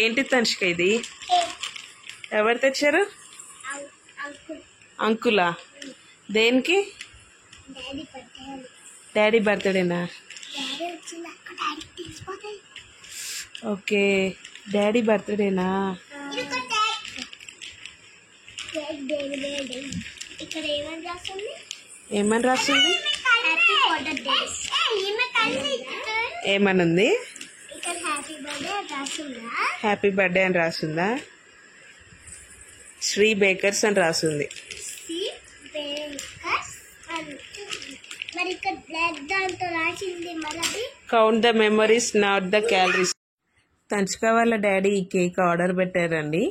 ఏంటి తనుష్క ఇది? ఎవరు తెచ్చారు? అంకులా? దేనికి? డాడీ బర్త్డేనా? ఓకే, డాడీ బర్త్డేనా? ఏమని రాస్తుంది? ఏమనుంది? హ్యాపీ బర్త్డే అని రాసిందా? శ్రీ బేకర్స్ అని రాసింది. Count the memories not the calories. Tanushka వాళ్ళ డాడీ ఈ కేక్ ఆర్డర్ పెట్టారండి.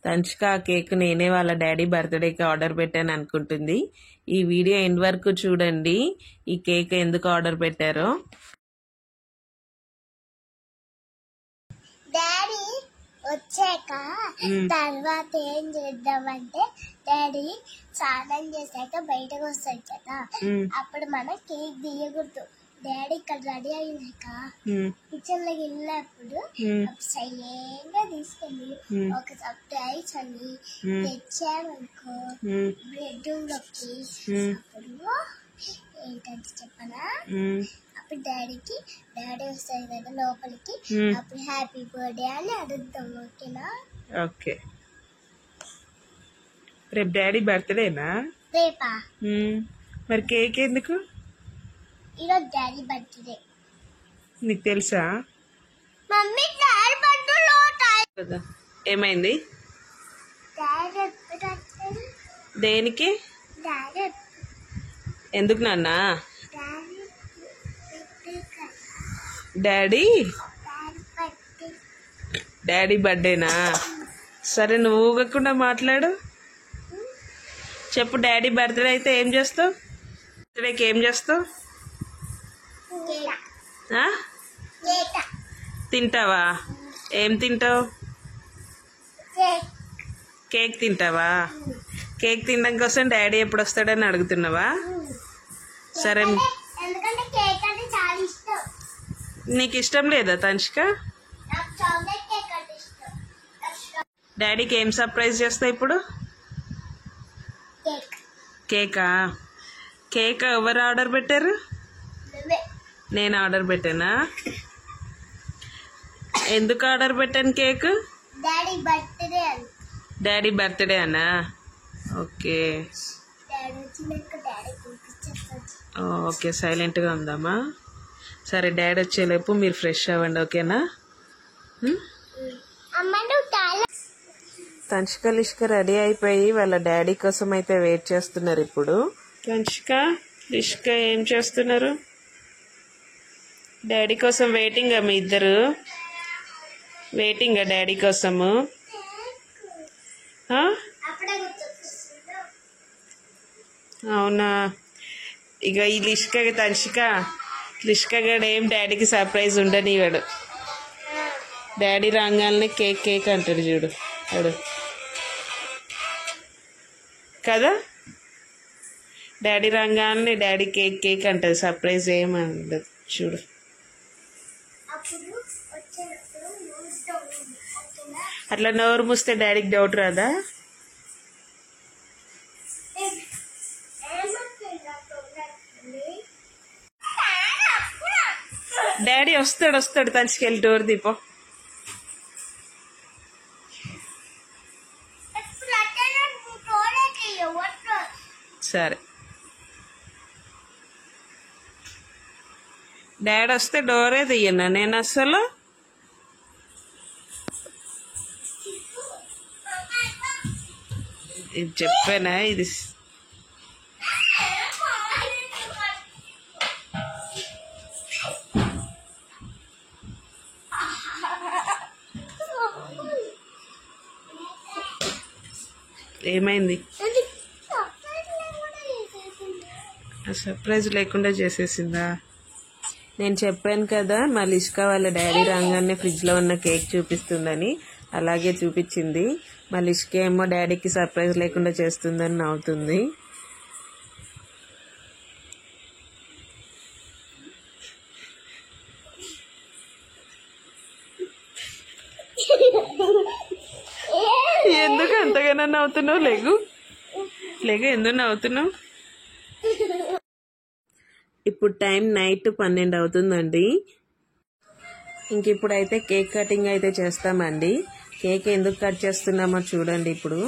తనుష్క ఆ కేక్ నేనే వాళ్ళ డాడీ బర్త్డేకి ఆర్డర్ పెట్టాను అనుకుంటుంది. ఈ వీడియో ఎండ్ వరకు చూడండి, ఈ కేక్ ఎందుకు ఆర్డర్ పెట్టారో. డాడీ వచ్చాక తర్వాత ఏం చేద్దామంటే, డాడీ స్నానం చేశాక బయటకు వస్తాడు కదా, అప్పుడు మనం కేక్ తీయకూడదు. డాడీ ఇక్కడ రెడీ అయినాక కిచెన్ లోకి వెళ్ళినప్పుడు సైలెంట్గా తీసుకెళ్ళి ఒక సర్ప్రైజ్ అని తెచ్చామనుకో బెడ్రూమ్ లోకి, అప్పుడు ఏంటంటే చెప్పనా, అప్పుడు డాడీ వస్తాడు కదా లోపలికి, అప్పుడు హ్యాపీ బర్త్డే అని అడుగుతాం. ఓకేనా? ఓకే. రేపు డాడీ బర్త్డేనా? రేపా? మరి కేక్ ఎందుకు? ఈరోజు డాడీ బర్త్డే. నీకు తెలుసా? మమ్మీ డాడీ బర్త్డే ఏమైంది? దేనికి? ఎందుకు నాన్న? డాడీ బర్త్డేనా? సరే, నువ్వు ఊగకుండా మాట్లాడు. చెప్పు, డాడీ బర్త్డే అయితే ఏం చేస్తావు? బర్త్డేకి ఏం చేస్తావు? తింటావా? ఏం తింటావు? కేక్ తింటావా? కేక్ తినడం కోసం డాడీ ఎప్పుడు వస్తాడని అడుగుతున్నావా? సరే, నీకు ఇష్టం లేదా తనుష్క? డాడీకి ఏం సర్ప్రైజ్ చేస్తావు ఇప్పుడు? కేకా? కేక్ ఎవరు ఆర్డర్ పెట్టారు? నేను ఆర్డర్ పెట్టానా? ఎందుకు ఆర్డర్ పెట్టాను కేక్? డాడీ బర్త్డే అన్నా? ఓకే ఓకే, సైలెంట్గా ఉందామా? సరే, డాడీ వచ్చేలోపు మీరు ఫ్రెష్ అవ్వండి, ఓకేనా? తనుష్క లిష్క రెడీ అయిపోయి వాళ్ళ డాడీ కోసం అయితే వెయిట్ చేస్తున్నారు. ఇప్పుడు తనుష్క లిష్క ఏం చేస్తున్నారు? డాడీ కోసం వెయిటింగా? మీ ఇద్దరు వెయిటింగా డాడీ కోసము? అవునా? ఇక ఈ లిష్క గడ ఏం డాడీకి సర్ప్రైజ్ ఉండనివాడు. డాడీ రాగానే కేక్ కేక్ అంటాడు, చూడు అడు కదా. డాడీ రాగానే డాడీ కేక్ కేక్ అంటది, సర్ప్రైజ్ ఏమండదు, చూడు. అట్లా నోరు మూస్తే డాడీకి డౌట్ రాదా? డాడీ వస్తాడు తనుష్కెళ్ళి డోర్ దీపం. సరే, డాడీ వస్తే డోరే తీయనా నేను అసలు? ఇది చెప్పానా? ఇది ఏమైంది? సర్ప్రైజ్ లేకుండా చేసేసిందా? నేను చెప్పాను కదా, మా లిష్క వాళ్ళ డాడీ రాగానే ఫ్రిడ్జ్లో ఉన్న కేక్ చూపిస్తుందని. అలాగే చూపించింది. మా లిష్క ఏమో డాడీకి సర్ప్రైజ్ లేకుండా చేస్తుందని నవ్వుతుంది. ఎందుకు అంతగానో నవ్వుతున్నావు? లేగు ఎందుకు నవ్వుతున్నావు? ఇప్పుడు టైం నైట్ 12 అవుతుందండి. ఇంక ఇప్పుడైతే కేక్ కటింగ్ అయితే చేస్తామండి. కేక్ ఎందుకు కట్ చేస్తున్నామో చూడండి. ఇప్పుడు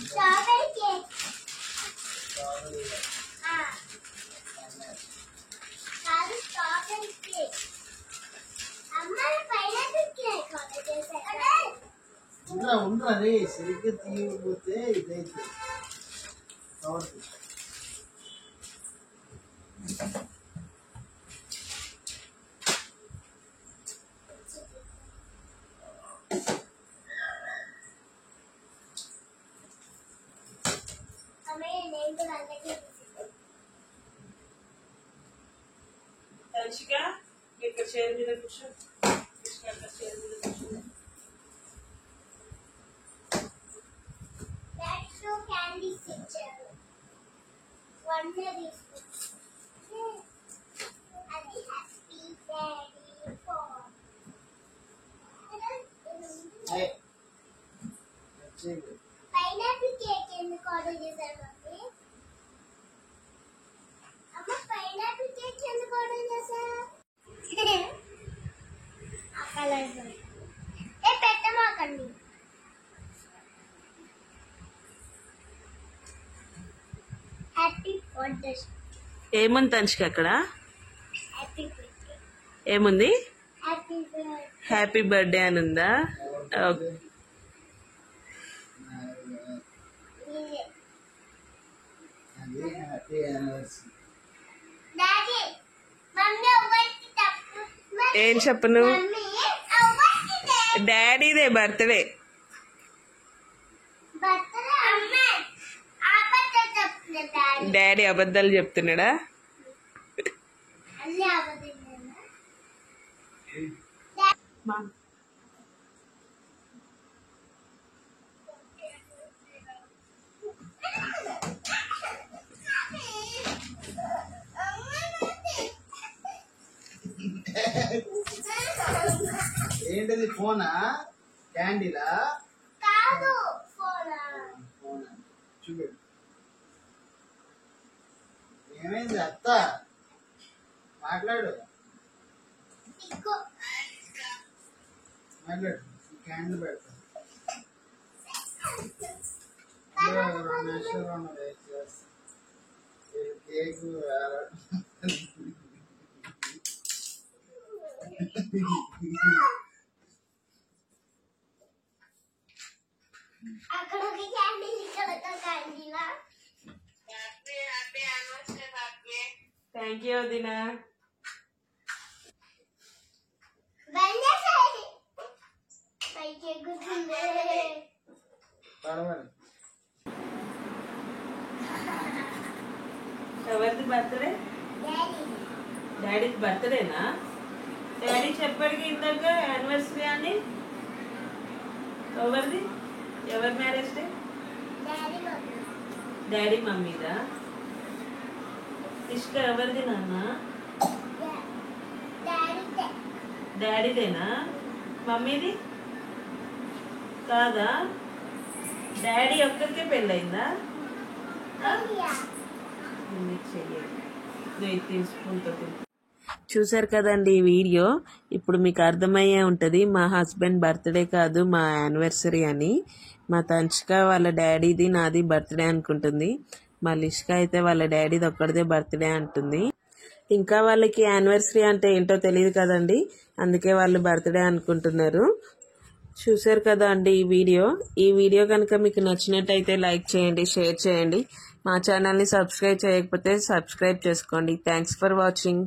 స్ట్రాబెరీ కేక్ కాదు స్ట్రాబెరీ కేక్ అమ్మాయి పైనాపిల్ కేక్ ఆర్డర్ చేశారు. ఉండరా సరిగ్గా తీయకపోతే ఇదైతే క్యాండీస్ ఇచ్చారు. వన్ అది happy daddy four pineapple cake ఎందుకు ఆర్డర్ చేశారు మమ్మీ? అమ్మ పైనాపిల్ కేక్ ఎందుకు ఆర్డర్ చేశారు? ఆ కలర్ పెట్టమాకండి. Happy birthday. ఏముంది తనుష్క అక్కడ? Happy birthday. ఏముంది? Happy birthday. హ్యాపీ బర్త్డే అని ఉందా? ఓకే. డాడీ మమ్మీ అవ్వకి తప్పు. ఏం చెప్పను? మమ్మీ అవ్వకి డాడీదే బర్త్డే. బర్త్డే అమ్మే అబద్ధం చెప్తున్నా డాడీ. డాడీ అబద్ధాలు చెప్తున్నాడా? అన్నీ అబద్ధమేనా? ఏంటిది ఫోనా? క్యాండీలా? కాదు ఫోనా. ఫోనా చూడు. ఏమైంది అత్త? మాట్లాడు మాట్లాడు. క్యాండిల్ పెడతా. కేక్ అక్కడ ఒక క్యాండీ ఇక్కడ ఒక క్యాండీలా. థ్యాంక్ యూ వదినా. బందేసాయి పైకి ఎగురుతుంది. పడవాలి. ఎవరిది బర్త్డే? డాడీ డాడీకి బర్త్డేనా? డాడీ చెప్పాడు ఇందాక యానివర్సరీ అని. ఎవరిది? ఎవరి marriage day? Daddy mummy daddy మమ్మీదా? ఇష్క ఎవరిది నాన్న? డాడీ డాడీదేనా? మమ్మీది కాదా? డాడీ ఒక్కరికే పెళ్ళయిందా? చూసారు కదండి ఈ వీడియో. ఇప్పుడు మీకు అర్థమయ్యే ఉంటుంది మా హస్బెండ్ బర్త్డే కాదు మా యానివర్సరీ అని. మా తనుష్క వాళ్ళ డాడీది నాది బర్త్డే అనుకుంటుంది. మా లిష్క అయితే వాళ్ళ డాడీది ఒక్కడిదే బర్త్డే అంటుంది. ఇంకా వాళ్ళకి యానివర్సరీ అంటే ఏంటో తెలియదు కదండి, అందుకే వాళ్ళు బర్త్డే అనుకుంటున్నారు. చూసారు కదా అండి ఈ వీడియో కనుక మీకు నచ్చినట్టయితే లైక్ చేయండి, షేర్ చేయండి. మా ఛానల్ని సబ్స్క్రైబ్ చేయకపోతే సబ్స్క్రైబ్ చేసుకోండి. Thanks for watching.